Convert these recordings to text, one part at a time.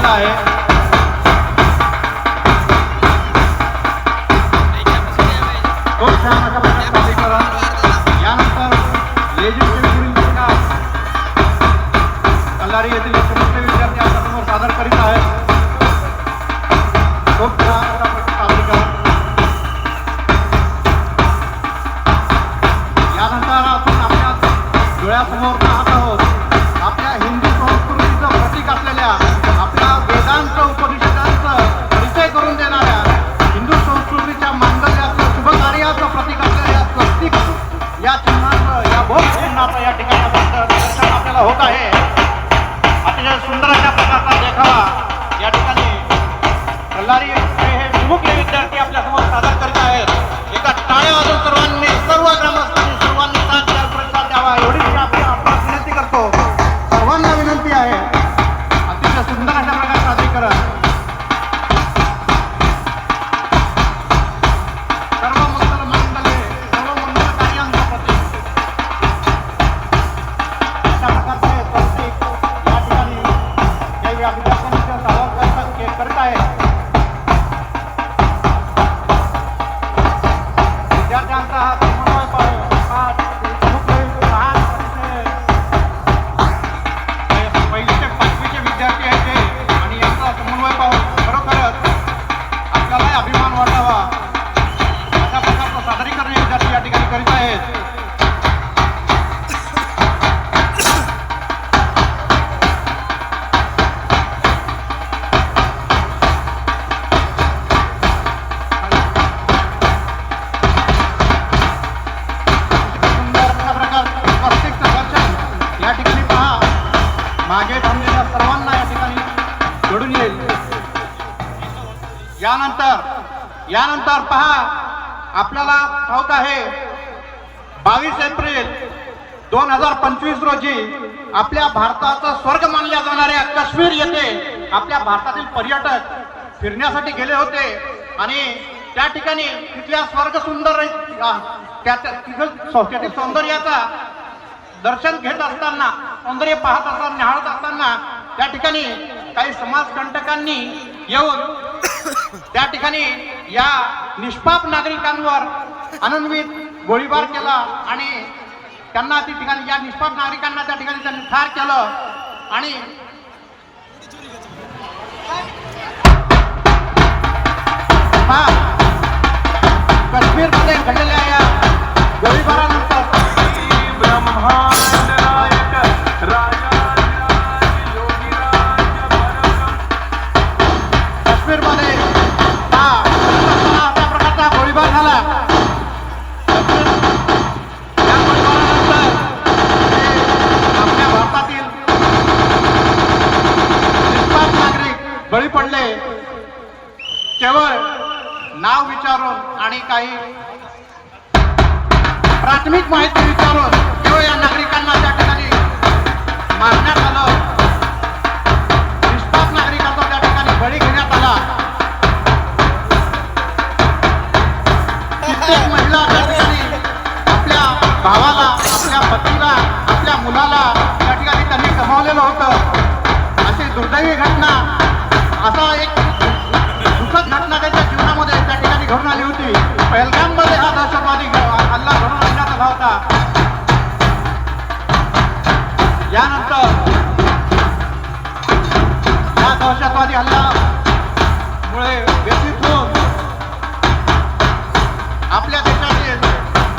झालेला आहे. खूप छान अशा प्रकारे सादरीकरण. यानंतर कल्लारी येथील समस्त विद्यार्थी आपल्यासमोर सादर करीत आहेत. खूप छान अशा प्रकारे सादरीकरण. यानंतर आपण आपल्या डोळ्यासमोर पाहत आहोत आपल्या हिंदू संस्कृतीचं प्रतीक असलेल्या आपल्या वेदांत उपनिषदांचं परिचय करून देणाऱ्या हिंदू संस्कृतीच्या मांगल्याचं शुभ कार्याचं प्रतीक असलेल्या स्वस्तिक या चिन्हाचं या भोग चिन्हाचं या ठिकाणी दर्शन आपल्याला होत आहे. अतिशय सुंदर अशा प्रकारचा देखावा या ठिकाणी कल्लारी हे विमुखले विद्यार्थी आपल्यासमोर सादर करीत आहेत. एका टाळ्या वाजून सर्वांनी सर्व ग्रामस्थांनी सर्वांनी साथ द्यावा, प्रतिसाद द्यावा एवढीच आपण विनंती करतो. सर्वांना विनंती आहे. अतिशय सुंदर अशा प्रकारे सादरीकरण. सर्व मंगल मांगल्ये सर्व मंगल कार्यांचं प्रतीक अशा प्रकारचे प्रतीक या ठिकाणी या विद्यार्थ्यांच्या सादर करत आहे. विद्यार्थ्यांचा हा समन्वय पहिली ते पाचवीचे विद्यार्थी आहेत ते आणि यांचा समन्वय पाहून खरोखरच आपल्यालाही अभिमान वाटावा अशा प्रकारचं सादरीकरण विद्यार्थी या ठिकाणी करीत आहेत. या ठिकाणी पहा मागे थांबलेल्या सर्वांना या ठिकाणी जोडून येईल. यानंतर पहा आपल्याला ठाऊक आहे 22 एप्रिल 2025 रोजी आपल्या भारताचं स्वर्ग मानल्या जाणाऱ्या काश्मीर येथे आपल्या भारतातील पर्यटक फिरण्यासाठी गेले होते आणि त्या ठिकाणी तिथल्या स्वर्ग सुंदर तिथं सौंदर्याचा दर्शन घेत असताना सौंदर्य पाहत असताना निहाळत असताना त्या ठिकाणी काही समाजकंटकांनी येऊन त्या ठिकाणी या निष्पाप नागरिकांवर अनन्वित गोळीबार केला आणि त्यांना त्या ठिकाणी या निष्पाप नागरिकांना त्या ठिकाणी त्यांनी ठार केलं. आणि काश्मीरमध्ये घडलेल्या या गोळीबारानंतर काश्मीरमध्ये अशा प्रकारचा गोळीबार झाला. या गोळीबारानंतर आपल्या भारतातील निष्पाप नागरिक बळी पडले. केवळ नाव विचारून आणि काही प्राथमिक माहिती विचारून केवळ या नागरिकांना त्या ठिकाणी मारण्यात आलं. निष्पाप नागरिकांचा त्या ठिकाणी बळी घेण्यात आला. कित्येक महिला त्या ठिकाणी आपल्या भावाला, आपल्या पतीला, आपल्या मुलाला त्या ठिकाणी त्यांनी गमावलेलं होतं. अशी दुर्दैवी घटना, असा एक दुःखद घटना त्यांच्या जीवनामध्ये त्या ठिकाणी घडून आली होती. पहलगाममध्ये हा दहशतवादी हल्ला घडून आणण्यात आला होता. यानंतर या दहशतवादी हल्ल्यामुळे व्यथित होऊन आपल्या देशातील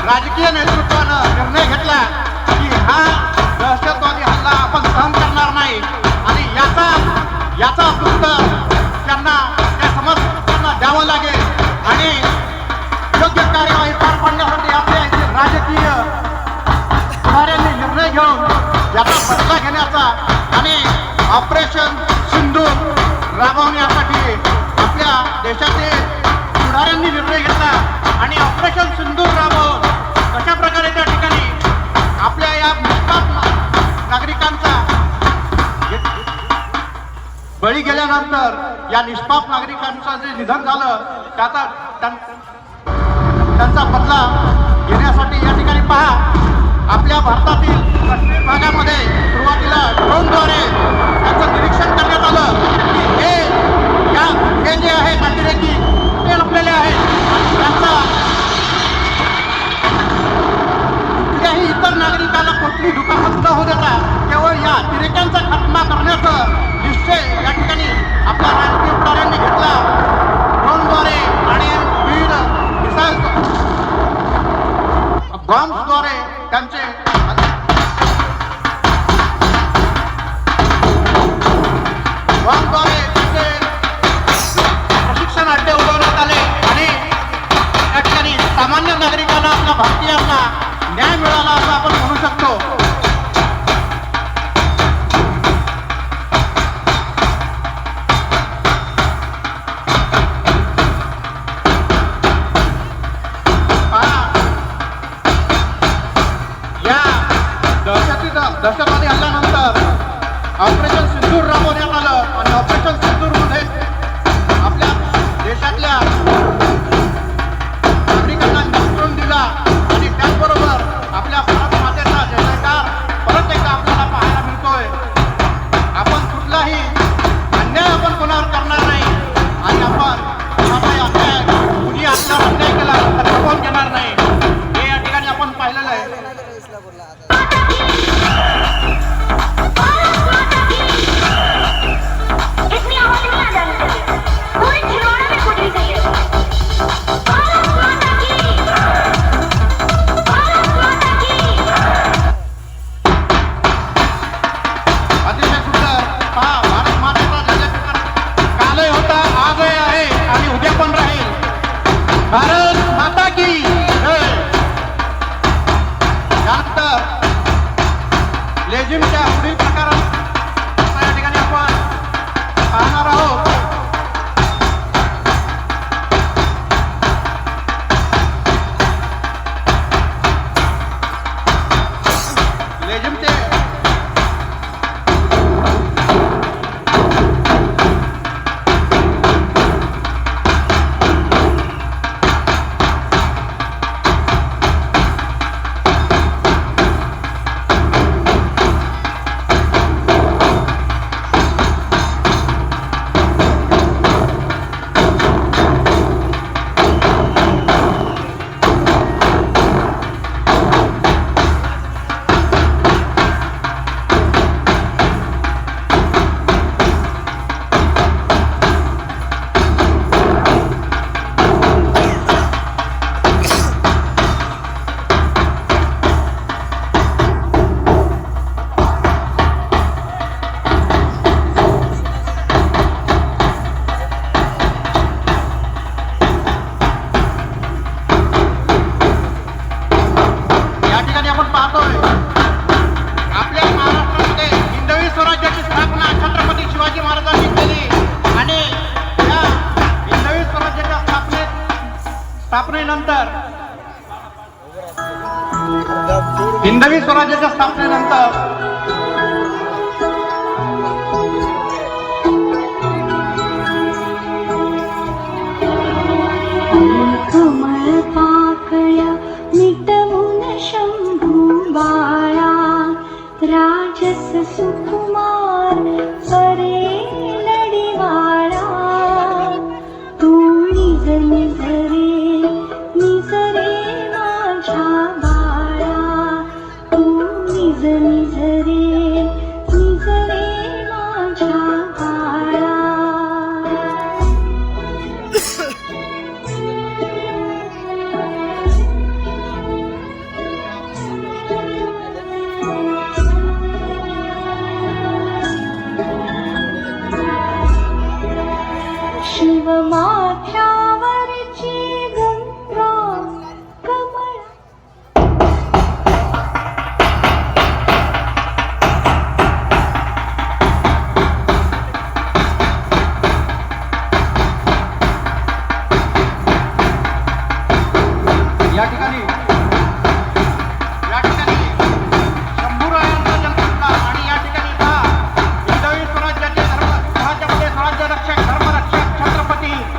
राजकीय नेतृत्वानं निर्णय घेतला की हा दहशतवादी हल्ला आपण सहन करणार नाही आणि याचा उत्तर त्यांना त्या समर्थकांना द्यावं लागेल आणि योग्य कार्यवाही पार पाडण्यासाठी आपल्या राजकीय पुढाऱ्यांनी निर्णय घेऊन याचा बदला घेण्याचा आणि ऑपरेशन सिंधूर राबवण्यासाठी आपल्या देशातील पुढाऱ्यांनी निर्णय घेतला आणि ऑपरेशन सिंधूर राबवून कशा प्रकारे त्या ठिकाणी आपल्या या निष्पाप नागरिकांचा बळी गेल्यानंतर या निष्पाप नागरिकांचं जे निधन झालं त्यांचा बदला घेण्यासाठी या ठिकाणी पहा आपल्या भारतातील काश्मीर भागामध्ये सुरुवातीला ड्रोनद्वारे त्यांचं निरीक्षण करण्यात आलं की हिंदवी स्वराज्याच्या स्थापनेनंतर